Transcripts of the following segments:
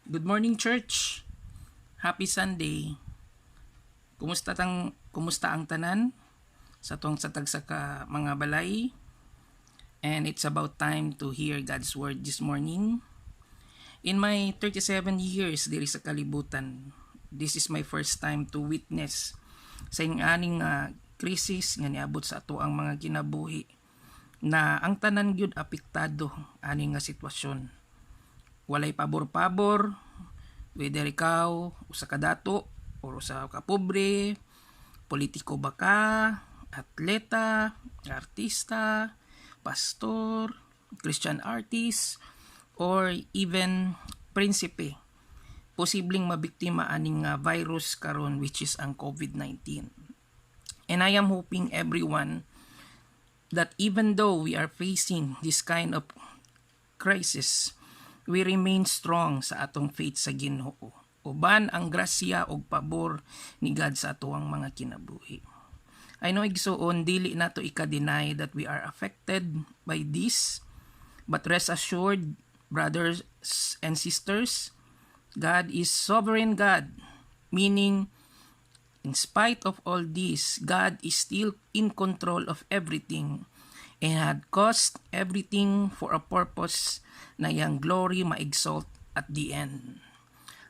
Good morning, church. Happy Sunday. Kumusta ang tanan sa tuwang satag sa ka mga balay? And it's about time to hear God's word this morning. In my 37 years diri sa kalibutan, this is my first time to witness sa aning krisis nga niabot sa ato ang mga kinabuhi na ang tanan gyud apektado ani nga sitwasyon. Walay pabor-pabor, whether ikaw usa ka dato o usa ka pobre, politiko ba ka, atleta, artista, pastor, Christian artist, or even prinsipe. Posibleng mabiktima aning virus karon which is ang COVID-19. And I am hoping everyone that even though we are facing this kind of crisis, we remain strong sa atong faith sa Ginoo. Uban ang grasya ug pabor ni God sa atoang mga kinabuhi. I know igsuon dili nato ika-deny that we are affected by this, but rest assured, brothers and sisters, God is sovereign God, meaning in spite of all this, God is still in control of everything and had caused everything for a purpose na yang glory ma-exalt at the end.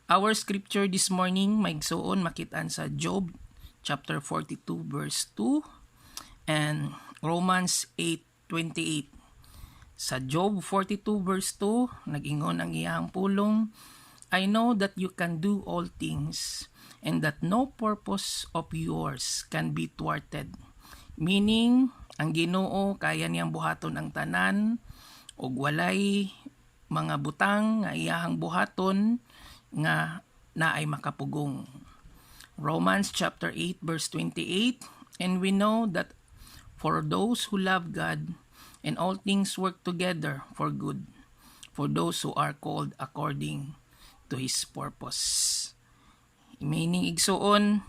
Our scripture this morning maigsuon makitaan sa Job chapter 42 verse 2 and Romans 8:28. Sa Job 42 verse 2, nag-ingon ang iyang pulong, I know that you can do all things and that no purpose of yours can be thwarted. Meaning, ang Ginoo kaya niyang buhaton ang tanan ug walay mga butang nga iyahang buhaton nga naay makapugong. Romans chapter 8 verse 28, and we know that for those who love God, and all things work together for good, for those who are called according to His purpose. Meaning igsuon,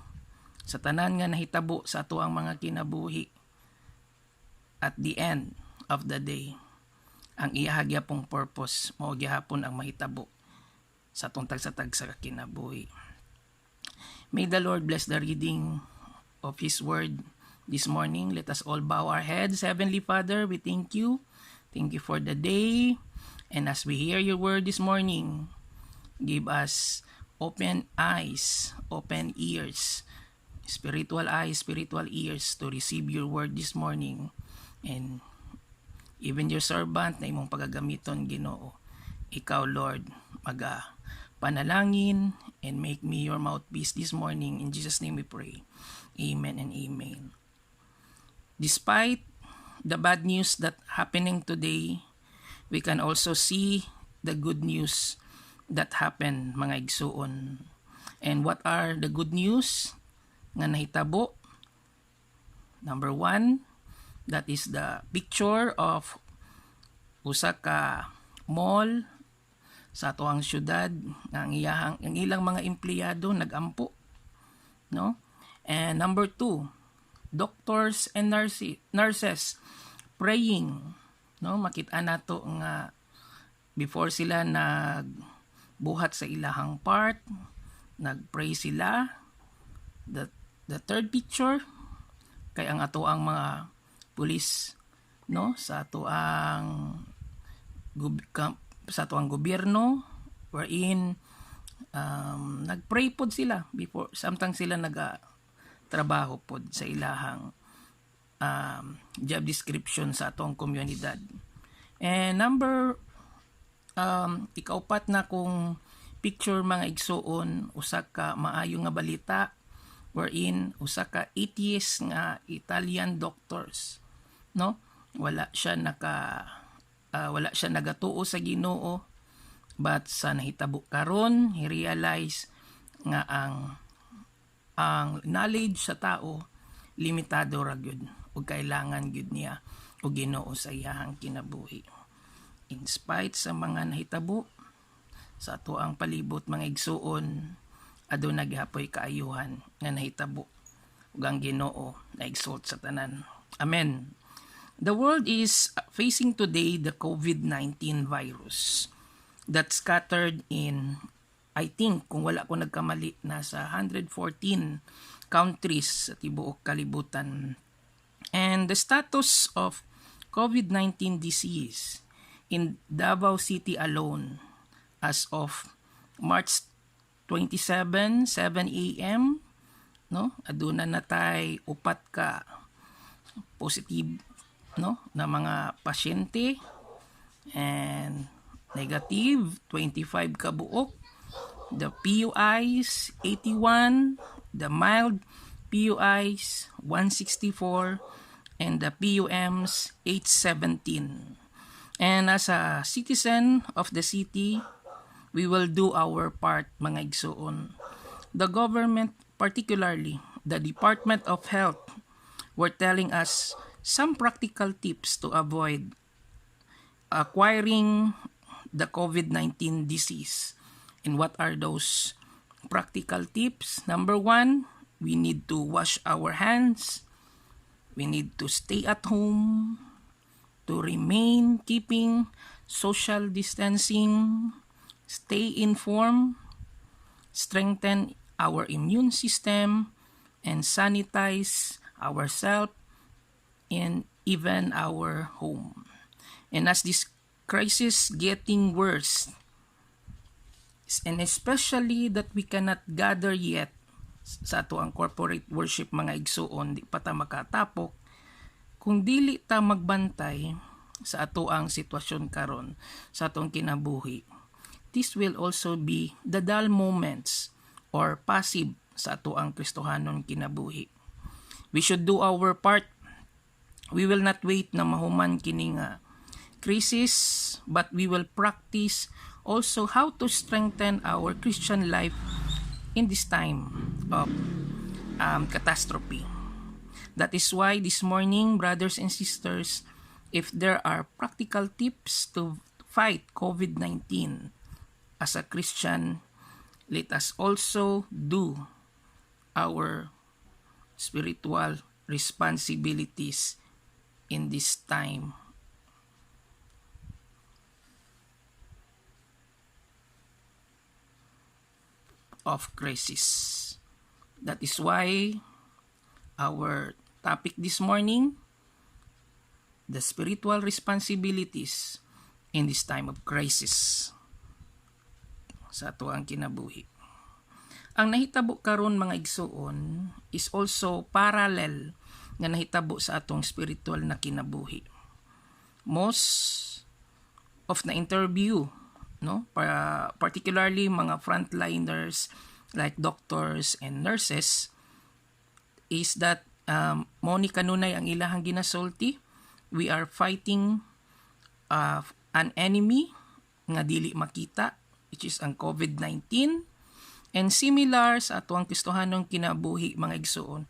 sa tanan nga nahitabo sa ato ang mga kinabuhi, at the end of the day, ang iyahagya pong purpose, mao gyapon ang mahitabo sa atong tagsatag sa kinabuhi. May the Lord bless the reading of His word this morning. Let us all bow our heads. Heavenly Father, we thank you. Thank you for the day. And as we hear your word this morning, give us open eyes, open ears, spiritual eyes, spiritual ears to receive your word this morning. And even your servant na imong pagagamiton, Ginoo, ikaw, Lord, panalangin and make me your mouthpiece this morning. In Jesus' name we pray. Amen and amen. Despite the bad news that happening today, we can also see the good news that happened, mga igsuon. And what are the good news nga nahitabo? Number 1, that is the picture of usa ka mall sa atoang syudad ang ilang mga empleyado nagampo, no? And number 2, doctors and nurses praying, no? Makita nato nga before sila nagbuhat sa ilahang part, nagpray sila. The third picture kay ang ato ang mga pulis, no, sa ato ang gobyerno, wherein nagpray pod sila before samtang sila trabaho pod sa ilahang job description sa atong komunidad. And number ikaupat na kung picture, mga igsuon, usa ka maayo nga balita wherein usa ka atheist nga Italian doctors, no, wala siya nagatuo sa Ginoo, but sa nahitabo karon he realize nga ang knowledge sa tao limitado ra gyud ug kailangan gyud niya og Ginoo sa iyahang kinabuhi. In spite sa mga nahitabo sa ato ang palibot, mga igsuon, aduna gyapon kaayuhan nga nahitabo ug ang Ginoo na-exalt sa tanan. Amen. The world is facing today the COVID-19 virus that scattered in I think kung wala ko nagkamali, nasa 114 countries sa tibuok kalibutan. And the status of COVID-19 disease in Davao City alone as of March 27, 7 a.m., no? Aduna na tay upat ka positive, no, na mga pasyente, and negative 25 ka buok. The PUIs 81, the mild PUIs 164, and the PUMs 817. And as a citizen of the city, we will do our part, mga igsoon. The government, particularly the Department of Health, were telling us some practical tips to avoid acquiring the COVID-19 disease. And what are those practical tips? Number 1, we need to wash our hands. We need to stay at home, to remain keeping social distancing, stay informed, strengthen our immune system, and sanitize ourselves and even our home. And as this crisis getting worse, and especially that we cannot gather yet sa ato ang corporate worship, mga igsuon, di pa ta makatapok, kung dili ta magbantay sa ato ang sitwasyon karon sa atong kinabuhi, this will also be the dull moments or passive sa ato ang Kristohanon kinabuhi. We should do our part. We will not wait na mahuman kini nga crisis, but we will practice also how to strengthen our Christian life in this time of catastrophe. That is why this morning, brothers and sisters, if there are practical tips to fight COVID-19 as a Christian, let us also do our spiritual responsibilities in this time of crisis. That is why our topic this morning, the spiritual responsibilities in this time of crisis sa ato ang kinabuhi. Ang nahitabo karon, mga igsuon, is also parallel nga nahitabo sa atong spiritual na kinabuhi. Most of na interview, no, para particularly mga frontliners like doctors and nurses, is that mo ni kanunay ang ilahang ginasulti. We are fighting an enemy nga dili makita, which is ang COVID-19. And similar sa ato ang Kristohanong kinabuhi, mga igsuon,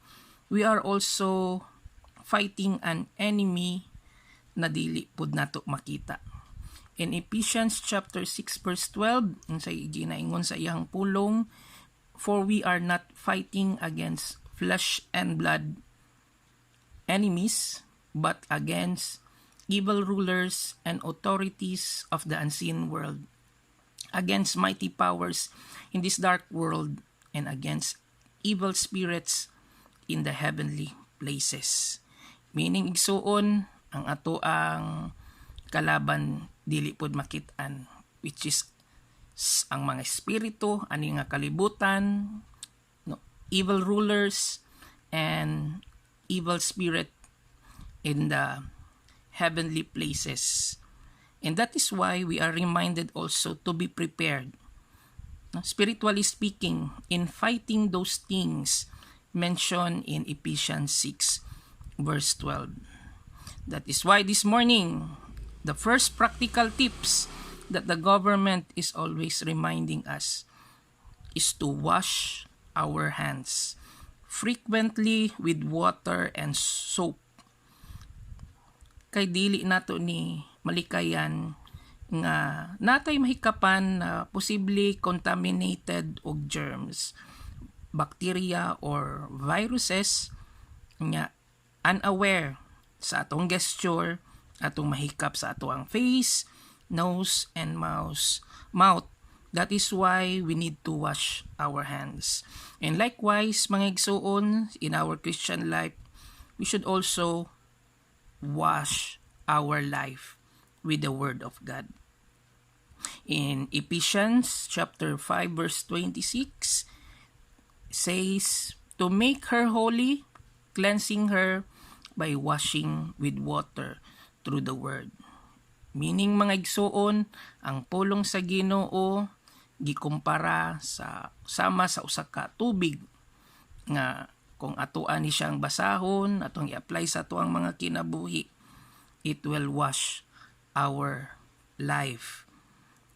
we are also fighting an enemy na dili pud nato makita. In Ephesians chapter 6 verse 12, sa ginaingon sa iyang pulong, for we are not fighting against flesh and blood enemies, but against evil rulers and authorities of the unseen world, against mighty powers in this dark world, and against evil spirits in the heavenly places. Meaning, igsuon, ang ato ang kalaban dili pod makitaan, which is ang mga espiritu, ani nga kalibutan, no, evil rulers, and evil spirit in the heavenly places. And that is why we are reminded also to be prepared, spiritually speaking, in fighting those things mentioned in Ephesians 6 verse 12. That is why this morning, the first practical tips that the government is always reminding us is to wash our hands frequently with water and soap. Kay dili nato ni malikayan nga natay mahikapan na posible contaminated og germs, bacteria or viruses nga unaware sa atong gesture, atong mahikap sa atong face, nose, and mouth That is why we need to wash our hands. And likewise, mga igsoon, in our Christian life, we should also wash our life with the Word of God. In Ephesians chapter 5 verse 26 says, to make her holy, cleansing her by washing with water through the Word. Meaning mga igsoon, ang pulong sa Ginoo gikumpara sa sama sa usa ka tubig nga kung atuan ni siyang basahon, atong i-apply sa atuang mga kinabuhi, it will wash our life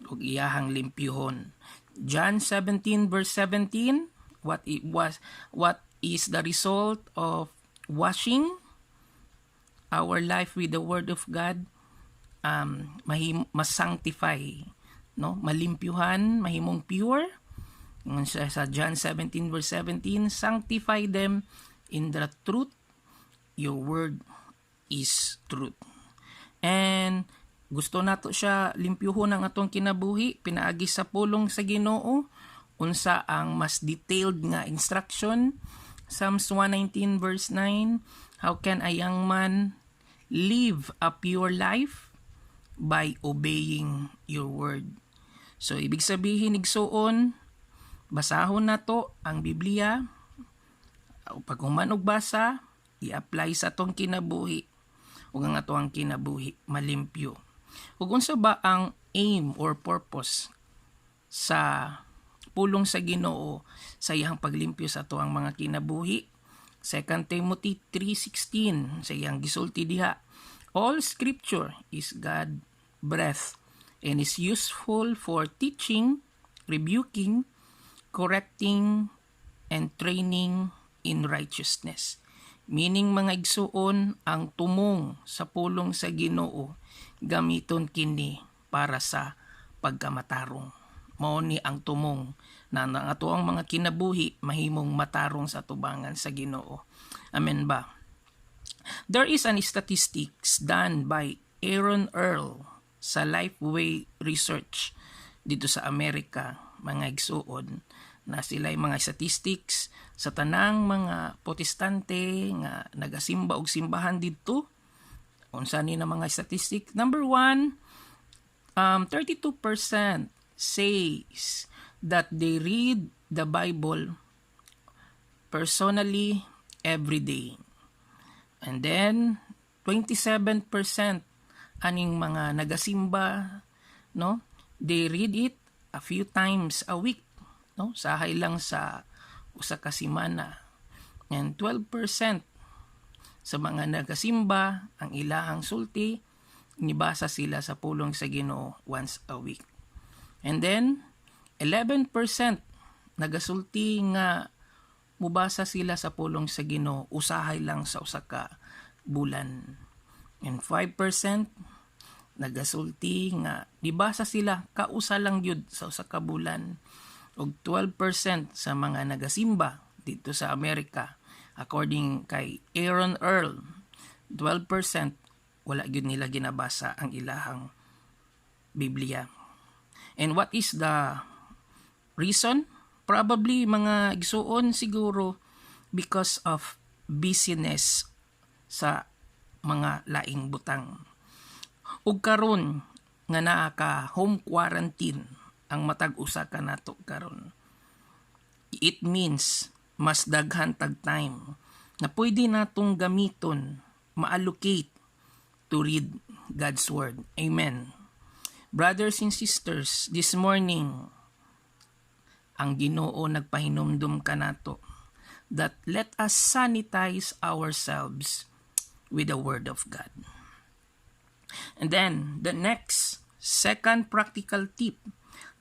ug iyahang limpyuhon. John 17 verse 17, what is the result of washing our life with the Word of God? Masanctify, no? Malimpyuhan, mahimong pure. Sa John 17 verse 17, sanctify them in the truth. Your word is truth. And gusto nato siya limpyuhon ang atong kinabuhi, pinaagi sa pulong sa Ginoo unsa ang mas detailed nga instruction. Psalms 119 verse 9, how can a young man live a pure life? By obeying your word. So ibig sabihin igsoon, basahon nato ang Biblia, pag human og basa, i-apply sa atong kinabuhi ug ang atong kinabuhi malimpyo. Ug unsa ba ang aim or purpose sa pulong sa Ginoo sa iyang paglimpyo sa atoang mga kinabuhi? 2 Timothy 3:16 sa iyang gisulti diha, all scripture is God breath and is useful for teaching, rebuking, correcting, and training in righteousness. Meaning mga igsuon, ang tumong sa pulong sa Ginoo gamiton kini para sa pagkamatarong. Mao ni ang tumong na ang atoang mga kinabuhi mahimong matarong sa tubangan sa Ginoo. Amen ba? There is an statistics done by Aaron Earl sa Lifeway Research dito sa Amerika, mga igsuon, na sila'y mga statistics sa tanang mga protestante nga nagasimba og simbahan dito. Unsa ni na mga statistics? Number 1, 32% says that they read the Bible personally every day. And then 27% aning mga nagasimba, no? They read it a few times a week, no? Sahay lang sa usa ka semana. And 12% sa mga nagasimba ang ilahang sulti nibasa sila sa pulong sa Ginoo once a week. And then 11% nagasulti nga mubasa sila sa pulong sa Ginoo usahay lang sa usa ka bulan. And 5% nagasulti nga dibasa sila kausa lang gyud sa usa ka bulan. Og 12% sa mga nagasimba dito sa Amerika, according kay Aaron Earl, 12% wala gyud nila ginabasa ang ilahang Biblia. And what is the reason? Probably mga igsuon siguro because of busyness sa mga laing butang. Ug karon nga naa ka home quarantine ang matag usa ka nato karon. It means mas daghan tag time na pwede natong gamiton, ma-allocate to read God's Word. Amen. Brothers and sisters, this morning ang Ginoo nagpahinumdum kanato that let us sanitize ourselves with the Word of God. And then, the next, second practical tip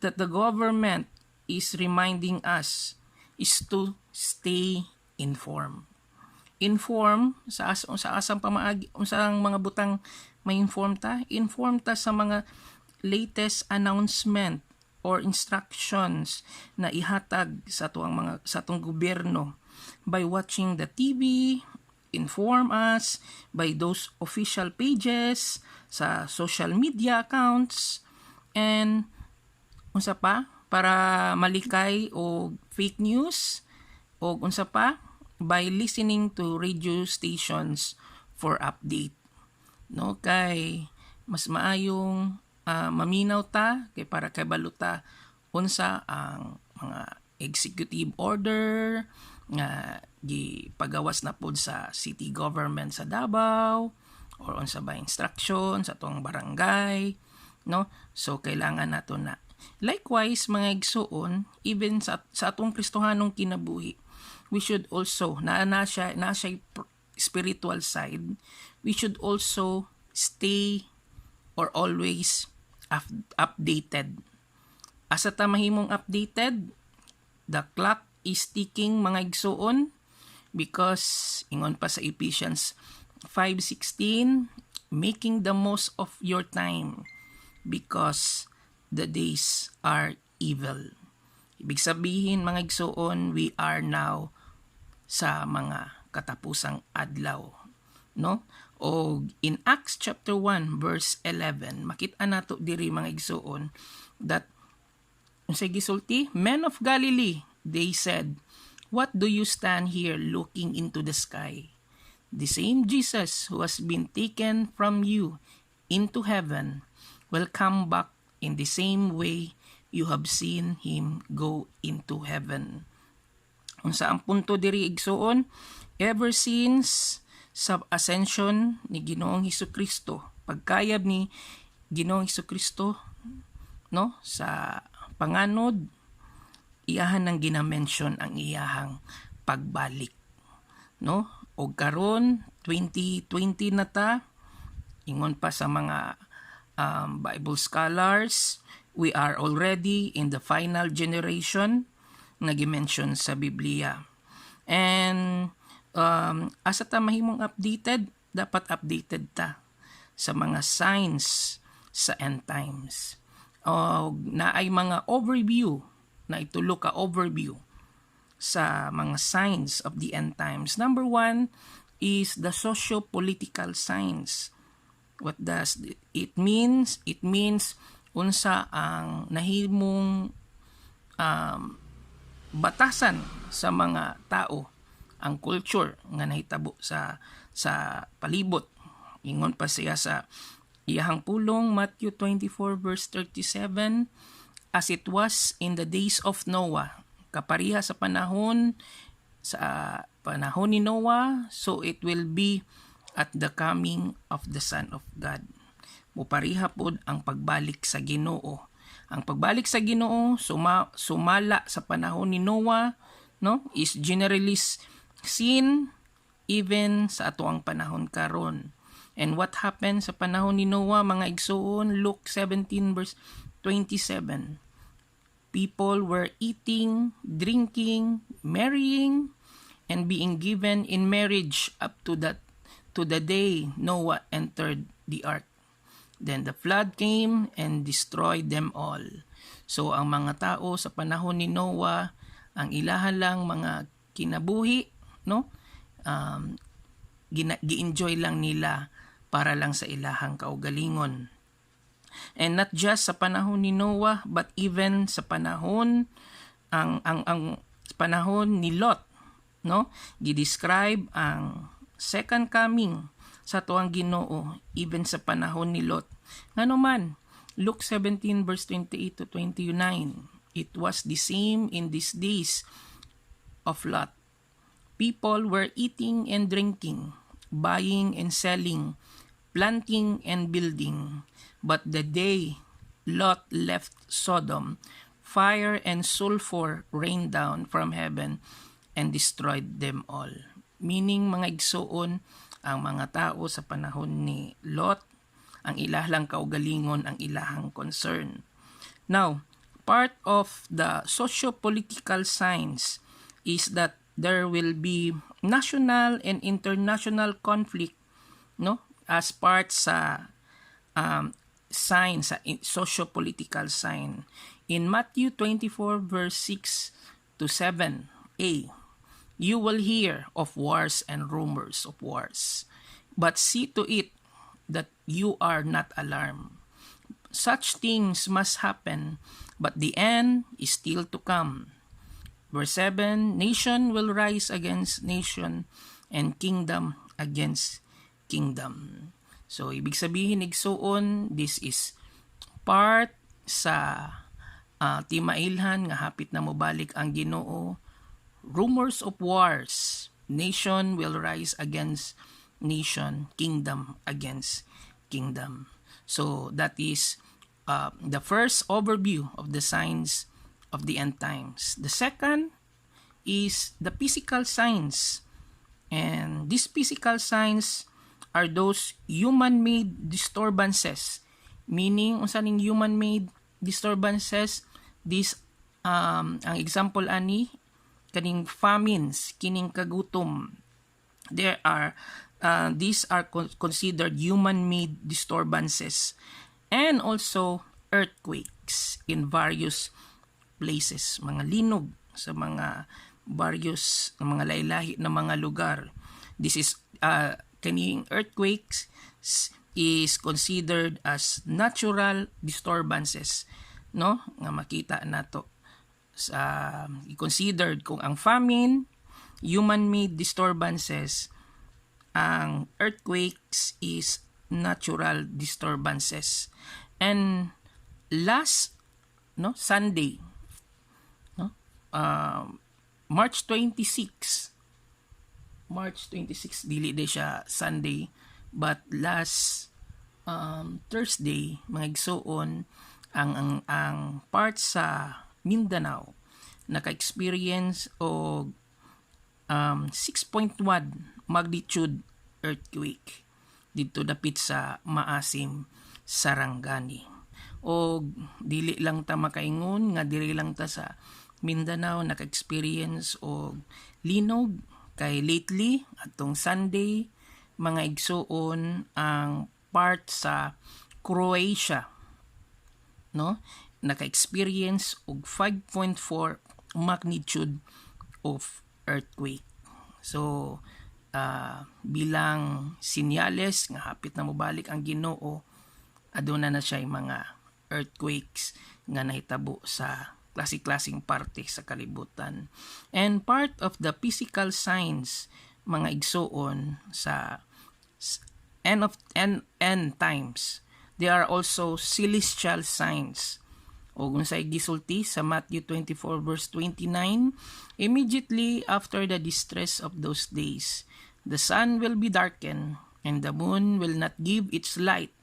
that the government is reminding us is to stay informed. Inform sa asang pamaagi, unsang mga butang may inform ta sa mga latest announcement or instructions na ihatag sa atong gobyerno by watching the TV, inform us by those official pages sa social media accounts, and unsa pa para malikay og fake news o unsa pa by listening to radio stations for update, no? Kay mas maayong maminaw ta kay para kay baluta unsa ang mga executive order nga gipagawas na pod sa city government sa Davao or unsa ba instruction sa atong barangay, no? So kailangan nato na likewise mga igsoon, even sa atong Kristohanong kinabuhi, we should also na siya spiritual side, we should also stay or always updated. Asa ta mahimong updated? The clock is ticking mga igsoon, because ingon pa sa Ephesians 5:16, making the most of your time because the days are evil. Ibig sabihin mga igsoon, we are now sa mga katapusang adlaw, no? O in Acts chapter 1 verse 11, makita nato diri mga igsoon that unsay gisulti, men of Galilee, they said, what do you stand here looking into the sky? The same Jesus who has been taken from you into heaven will come back in the same way you have seen him go into heaven. Unsa ang punto diri igsoon? Ever since sa ascension ni Ginoong Hesukristo, pagkayab ni Ginoong Hesukristo, no, sa panganod, iyahan nang ginamention ang iyahang pagbalik, no? O karon 2020 na ta, ingon pa sa mga Bible scholars, we are already in the final generation nga gimension sa Biblia. And asa ta mahimong updated? Dapat updated ta sa mga signs sa end times. Na ay mga overview, na itulo ka overview sa mga signs of the end times. Number 1 is the socio-political signs. What does it means? It means unsa ang nahimong batasan sa mga tao, ang culture nga nahitabo sa palibot. Ingon pa siya sa iyahang pulong, Matthew 24 verse 37, as it was in the days of Noah, kapariha sa panahon ni Noah, so it will be at the coming of the Son of God. Mupariha pod ang pagbalik sa Ginoo. Ang pagbalik sa Ginoo sumala sa panahon ni Noah, no, is generally seen even sa atoang panahon karon. And what happened sa panahon ni Noah, mga igsoon? Luke 17 verse 27. People were eating, drinking, marrying, and being given in marriage up to the day Noah entered the ark. Then the flood came and destroyed them all. So ang mga tao sa panahon ni Noah, ang ilahan lang mga kinabuhi, no? Gi-enjoy lang nila para lang sa ilahang kaugalingon. And not just sa panahon ni Noah, but even sa panahon ang panahon ni Lot, no? Gi-describe ang second coming sa tuang Ginoo even sa panahon ni Lot. Ngano man, Luke 17 verse 28 to 29, it was the same in these days of Lot. People were eating and drinking, buying and selling, planting and building. But the day Lot left Sodom, fire and sulfur rained down from heaven and destroyed them all. Meaning mga igsoon, ang mga tao sa panahon ni Lot, ang ilahang kaugalingon, ang ilahang concern. Now, part of the socio-political signs is that there will be national and international conflict, no, as part sa sign, sa socio-political sign. In Matthew 24 verse 6 to 7a, you will hear of wars and rumors of wars, but see to it that you are not alarmed. such things must happen, but the end is still to come. Verse 7, nation will rise against nation and kingdom against kingdom. So, ibig sabihin, igsuon, this is part sa timailhan nga hapit na mobalik ang Ginoo. Rumors of wars, nation will rise against nation, kingdom against kingdom. So that is the first overview of the signs of the end times. The second is the physical signs. And these physical signs are those human-made disturbances. Meaning, unsaning human-made disturbances, this ang example ani kaning famines, kining kagutom. These are considered human-made disturbances, and also earthquakes in various places, mga linog sa mga various mga laylahi na mga lugar. This is kaning earthquakes is considered as natural disturbances, no, nga makita nato sa considered kung ang famine, human-made disturbances, ang earthquakes is natural disturbances. And last Sunday, March 26 dili de siya Sunday, but last Thursday, mga igsoon, ang part sa Mindanao naka-experience og 6.1 magnitude earthquake dito dapit sa Maasim, Sarangani. Og dili lang ta makaingon nga dili lang ta sa Mindanao naka-experience og linog, kay lately atong Sunday, mga igsoon, ang part sa Croatia, no, naka-experience og 5.4 magnitude of earthquake. So bilang sinyales nga hapit na mobalik ang Ginoo, aduna na siya mga earthquakes nga nahitabo sa klase-klaseng parte sa kalibutan. And part of the physical signs, mga igsoon, sa end times, there are also celestial signs. O kung sa gisulti sa Matthew 24 verse 29, immediately after the distress of those days, the sun will be darkened, and the moon will not give its light.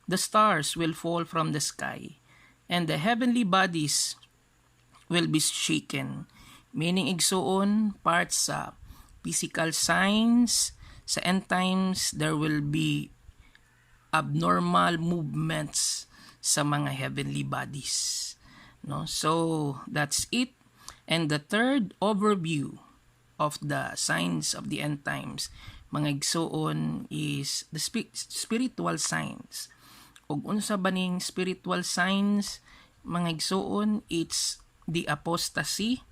The stars will fall from the sky, and the heavenly bodies will be shaken. Meaning igsoon, parts sa physical signs, sa end times, there will be abnormal movements sa mga heavenly bodies. No? So, that's it. And the third overview of the signs of the end times, mga igsoon, is the spiritual signs. Og unsa baning spiritual signs, mga igsoon, it's the apostasy,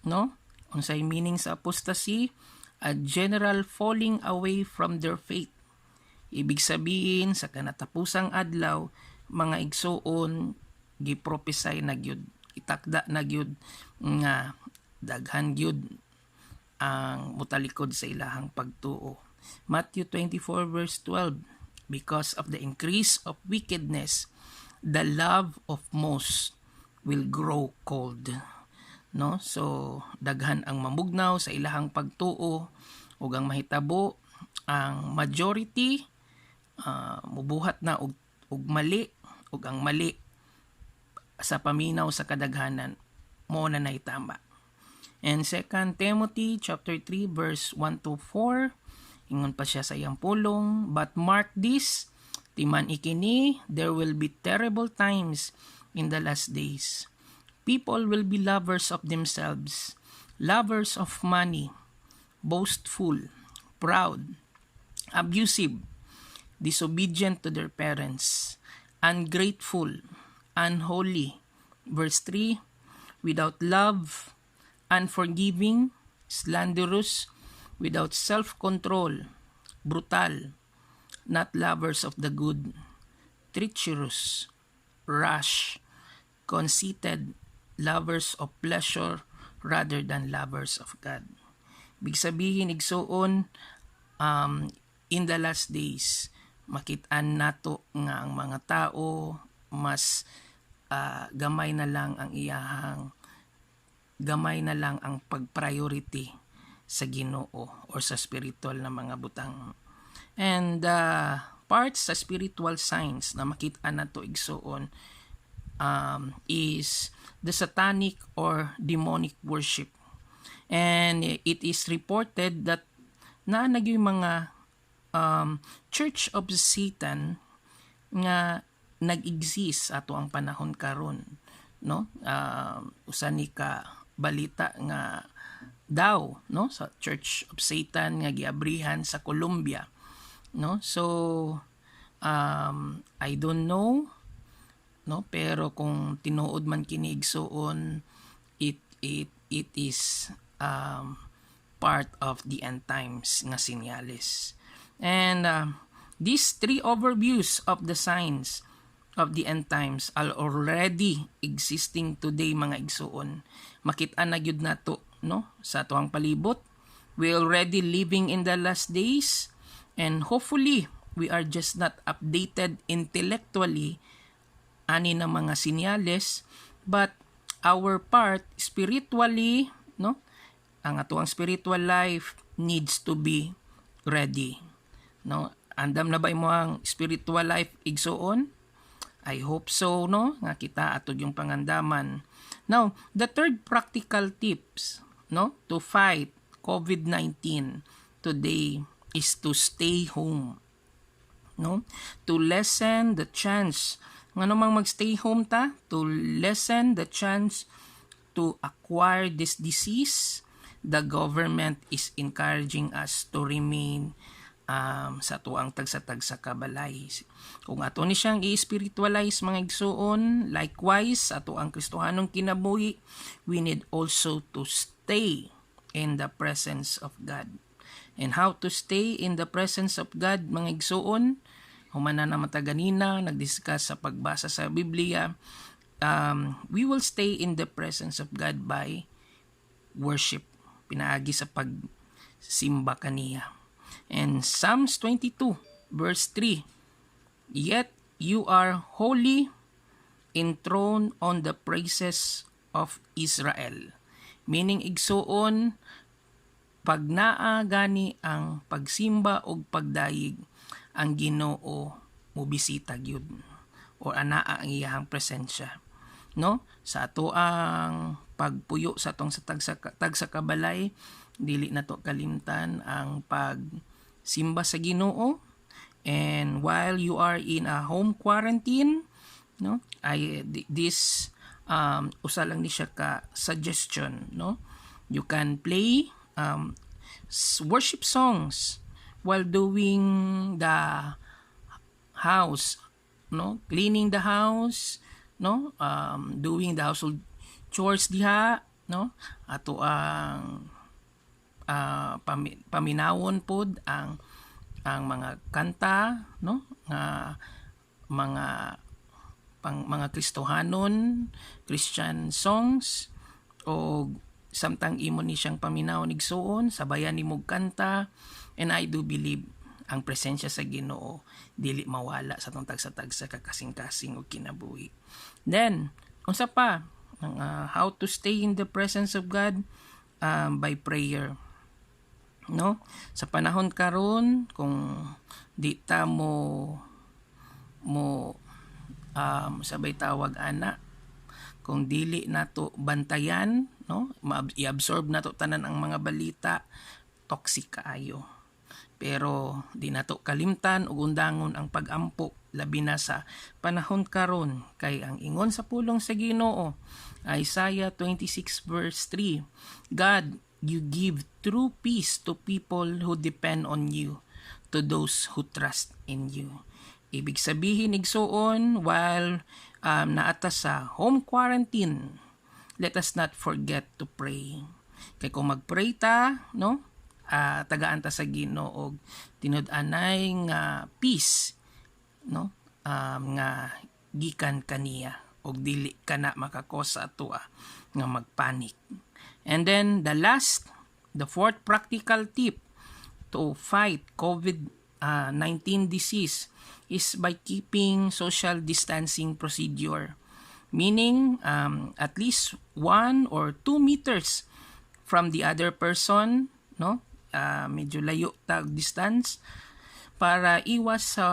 no? Unsay meaning sa apostasy? A general falling away from their faith. Ibig sabihin sa kanatapusang adlaw, mga igsoon, giprophesy na gyud, itakda na gyud nga daghan gyud ang mutalikod sa ilahang pagtuo. Matthew 24 verse 12, because of the increase of wickedness, the love of most will grow cold. No? So, daghan ang mamugnaw sa ilahang pagtuo, ug ang mahitabo, ang majority mubuhat na og mali, ug ang mali sa paminaw sa kadaghanan mo na nahitama. And 2 Timothy chapter 3 verse 1 to 4, ingon pa siya sa iyang pulong, but mark this, timan ikini, there will be terrible times in the last days. People will be lovers of themselves, lovers of money, boastful, proud, abusive, disobedient to their parents, ungrateful, unholy. Verse 3, without love, unforgiving, slanderous, without self-control, brutal, not lovers of the good, treacherous, rash, conceited, lovers of pleasure rather than lovers of God. Big sabihin igsoon, in the last days makit-an nato nga ang mga tao mas gamay na lang ang pag-priority sa Ginoo or sa spiritual na mga butang. And parts sa spiritual signs na makit-an nato igsoon is the satanic or demonic worship. And it is reported that naanag yung mga Church of Satan nga nag-exist ato ang panahon karon, no? Usa ni ka balita nga daw, no, sa Church of Satan nga giabrihan sa Colombia, no? So I don't know, no, pero kung tinuod man kini igsoon, it is part of the end times nga senyales. And these three overviews of the signs of the end times are already existing today, mga igsoon. Makit-an na gyud nato, no, sa atuang palibot. We already living in the last days, and hopefully we are just not updated intellectually ani na mga sinyales, but our part spiritually, no, ang atuang spiritual life needs to be ready, no. Andam na ba imo ang spiritual life igsoon? I hope so, no, nga kita atod yung pangandaman. Now, the third practical tips, no, to fight COVID-19 today is to stay home, no, to lessen the chance nga namang magstay home ta, to lessen the chance to acquire this disease. The government is encouraging us to remain sa tuang tagsa-tagsa kabalay. Kung ato ni siyang i-spiritualize, mga igsoon, likewise ato ang Kristohanong kinabuhi, we need also to stay in the presence of God. And how to stay in the presence of God, mga igsoon? Humana na mataganina, nag-discuss sa pagbasa sa Biblia. We will stay in the presence of God by worship, pinaagi sa pagsimba kaniya. And Psalms 22 verse 3, yet you are holy, enthroned on the praises of Israel. Meaning igsoon, pag naa gani ang pagsimba o pagdayig, ang Ginoo mobisita gyud o anaa ang iyang presensya, no, sa ato ang pagpuyo sa tong sa tagsa kabalay, dili na to kalimtan ang pagsimba sa Ginoo. And while you are in a home quarantine, no, this usa lang ni siya ka suggestion, no, you can play worship songs while doing the house, no, cleaning the house, no, doing the household chores diha, no, ato ang paminawon pod ang mga kanta, no, nga mga Kristohanon, Christian songs, o samtang imo ni siyang paminawon igsoon, sabayan nimo kanta. And I do believe ang presensya sa Ginoo dili mawala sa tong tagsa-tagsa kakasing-kasing og kinabuhi. Then unsa pa how to stay in the presence of God? By prayer, no, sa panahon karon kung di ta mo sabay tawag ana, kung dili nato bantayan, no, i-absorb nato tanan ang mga balita, toxic kaayo. Pero di nato kalimtan ug undangon ang pag-ampo, labi na sa panahon karon kay ang ingon sa pulong sa Ginoo, Isaiah 26 verse 3, God, you give true peace to people who depend on you, to those who trust in you. Ibig sabihin igsoon, while naata sa home quarantine, let us not forget to pray. Kay kung mag-pray ta, no, tagaan ta sa Ginoo og tinud-anay nga peace, no, nga gikan kaniya og dili kana makakosa ato nga magpanik. And then the fourth practical tip to fight COVID-19 disease is by keeping social distancing procedure. Meaning, at least 1 or 2 meters from the other person, no? Medyo layo tag distance para iwas sa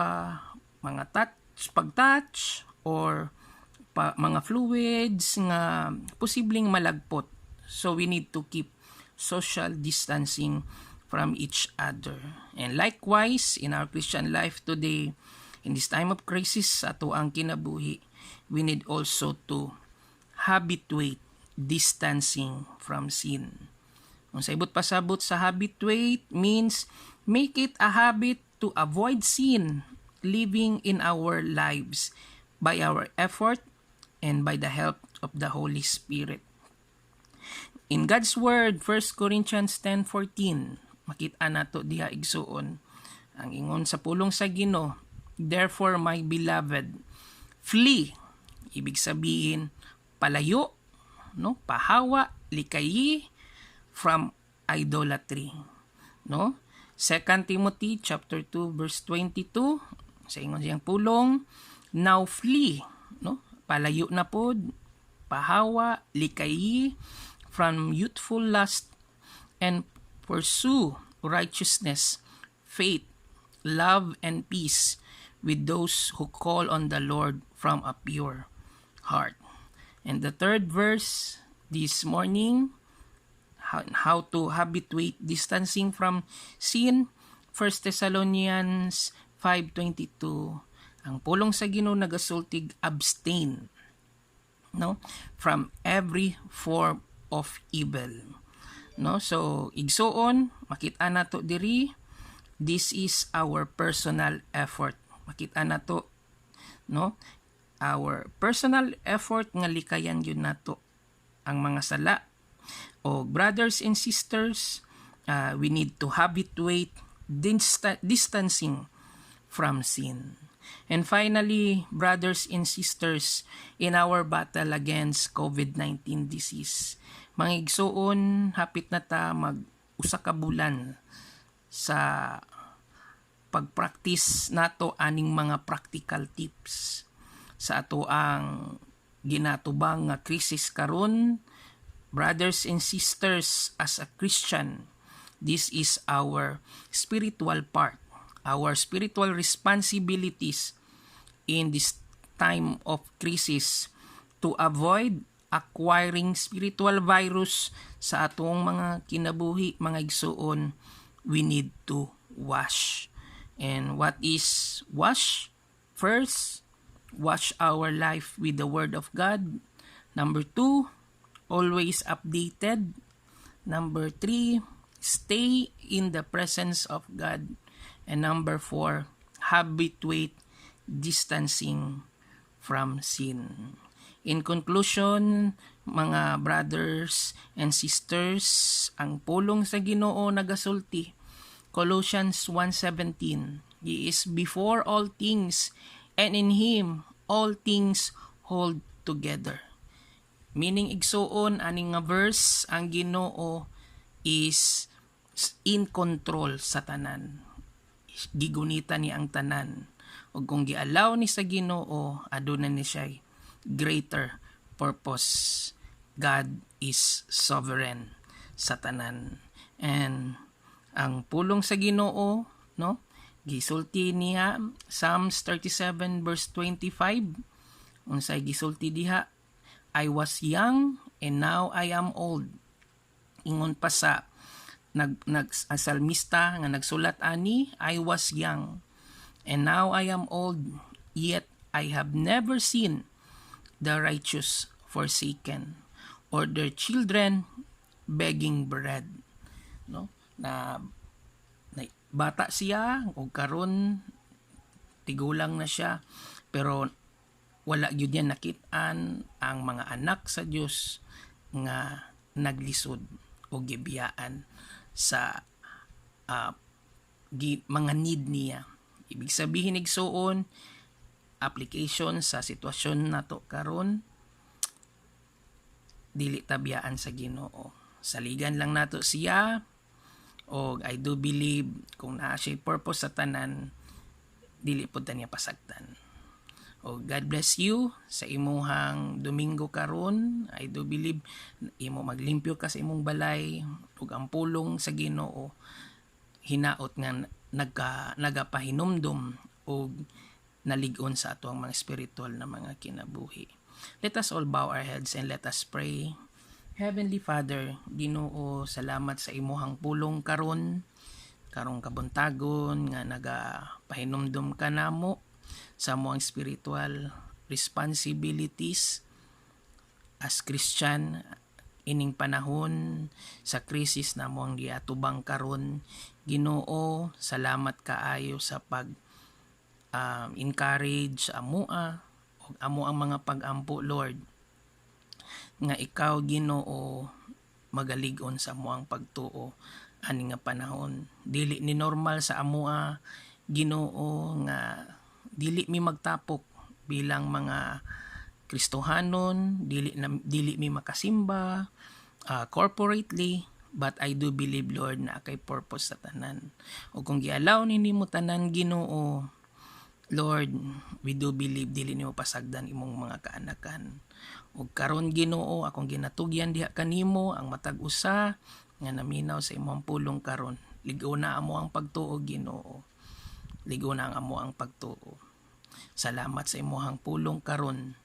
mga pag-touch or mga fluids nga posibleng malagpot. So we need to keep social distancing from each other. And likewise, in our Christian life today, in this time of crisis sa ato ang kinabuhi, we need also to habituate distancing from sin. Kung sa ibot pasabot sa habituate means make it a habit to avoid sin living in our lives by our effort and by the help of the Holy Spirit. In God's Word, 1 Corinthians 10:14, makita nato diha igsuon ang ingon sa pulong sa Ginoo, therefore my beloved, flee, ibig sabihin palayo, no, pahawa, likayi from idolatry, no. 2 Timothy chapter 2 verse 22, sa ingon siyang pulong, now flee, no, palayo na pod, pahawa, likayi from youthful lust, and pursue righteousness, faith, love, and peace with those who call on the Lord from a pure heart. And the third verse this morning, how to habituate distancing from sin, 1 Thessalonians 5:22. Ang pulong sa Ginoo nagasultig abstain, no, from every form of evil, no. So igsuon makita nato diri, this is our personal effort. Makita nato, no, our personal effort nga likayan yun nato ang mga sala. O brothers and sisters, we need to habituate distancing from sin. And finally, brothers and sisters, in our battle against COVID-19 disease, mga igsuon, hapit na ta mag-usa ka bulan sa pag-practice nato aning mga practical tips sa ato ang ginatubang nga krisis karon. Brothers and sisters, as a Christian, this is our spiritual part, our spiritual responsibilities in this time of crisis to avoid acquiring spiritual virus sa atong mga kinabuhi, mga igsuon. We need to wash. And what is wash? First, wash our life with the Word of God. Number 2, always updated. Number 3, stay in the presence of God. And number 4, habituate distancing from sin. In conclusion, mga brothers and sisters, ang pulong sa Ginoo nagasulti, Colossians 1:17, He is before all things, and in Him all things hold together. Meaning igsuon aning nga verse, ang Ginoo is in control sa tanan. Gigunita ni ang tanan. O kung gialaw ni sa Ginoo, aduna ni siya greater purpose. God is sovereign sa tanan. And ang pulong sa Ginoo, no, gisulti niya Psalms 37 verse 25. Unsay gisulti diha, I was young and now I am old. Ingon pa sa salmista nga nagsulat ani, I was young and now I am old, yet I have never seen the righteous forsaken or their children begging bread. No? Na bata siya o karon tigulang na siya, pero wala gyud niya nakit-an ang mga anak sa Dios nga naglisod o gibiyaan sa mga need niya. Ibig sabihin igsuon, application sa sitwasyon nato karon, dili tabiyaan sa Ginoo. Saligan lang nato siya, o I do believe kung naa siya purpose sa tanan, dili pud ta niya pasagdan. O God bless you sa imuhang Domingo karon. I do believe imo maglimpyo ka sa imong balay, ug ang pulong sa Ginoo hinaot nga nagapahinumdom og nalig-on sa ato ang mga spiritual na mga kinabuhi. Let us all bow our heads and let us pray. Heavenly Father, Ginoo, salamat sa imuhang pulong karong kabuntagon nga nagapahinumdom ka namo sa amuang spiritual responsibilities as Christian ining panahon sa krisis na amuang giatubang karon. Ginoo, salamat kaayo sa pag encourage amoa o amo ang mga pag-ampo, Lord, nga ikaw Ginoo magalig-on sa amuang pagtuo ani nga panahon. Dili ni normal sa amoa Ginoo nga dili mi magtapok bilang mga Kristohanon, dili mi makasimba corporately, but I do believe, Lord, na kay purpose sa tanan. O kung gialaw ni mo tanan Ginoo, Lord, we do believe dili nimo pasagdan imong mga kaanakan. Ug karon Ginoo, akong ginatugyan diha kanimo ang matag usa nga naminaw sa imong pulong karon. Ligaw na amo ang pagtuo Ginoo. Ligaw na ang amo ang pagtuo. Salamat sa imong pulong karon.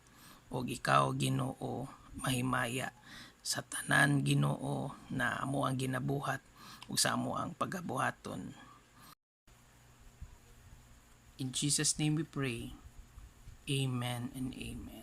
Ug ikaw Ginoo mahimaya sa tanan Ginoo na amo ang ginabuhat ug sa amo ang pagabuhaton. In Jesus' name we pray. Amen and amen.